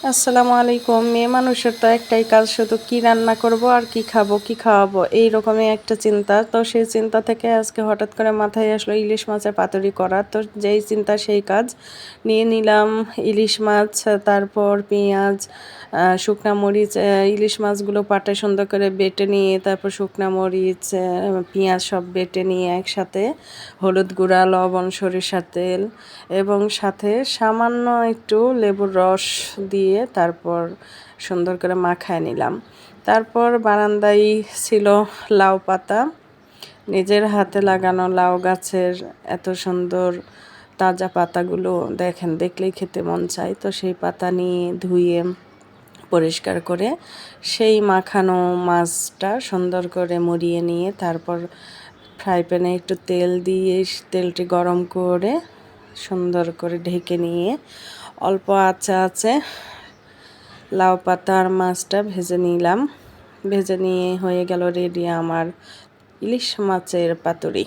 আসসালামু আলাইকুম। মেয়ে মানুষের তো একটাই কাজ, শুধু কি রান্না করব আর কি খাবো কি খাওয়াবো, এই রকমই একটা চিন্তা। তো সেই চিন্তা থেকে আজকে হঠাৎ করে মাথায় আসলো ইলিশ মাছের পাতুরি করা। তো যেই চিন্তা সেই কাজ, নিয়ে নিলাম ইলিশ মাছ, তারপর পেঁয়াজ, শুকনা মরিচ, ইলিশ মাছগুলো পাটে সুন্দর করে বেটে নিয়ে তারপর শুকনা মরিচ, পেঁয়াজ সব বেটে নিয়ে একসাথে হলুদ গুঁড়া, লবণ, সরিষার তেল এবং সাথে সামান্য একটু লেবুর রস দিয়ে তারপর সুন্দর করে মাখায় নিলাম। তারপর বারান্দায় ছিল লাউ পাতা, নিজের হাতে লাগানো লাউ গাছের এত সুন্দর তাজা পাতাগুলো দেখেন, দেখলেই খেতে মন চায়। তো সেই পাতা নিয়ে ধুয়ে পরিষ্কার করে সেই মাখানো মাছটা সুন্দর করে মুড়িয়ে নিয়ে তারপর ফ্রাই প্যানে একটু তেল দিয়ে তেলটি গরম করে সুন্দর করে ঢেকে নিয়ে অল্প আছে লাউ পাতা আর মাছটা ভেজে নিলাম। ভেজে নিয়ে হয়ে গেল রেডি আমার ইলিশ মাছের পাতুরি।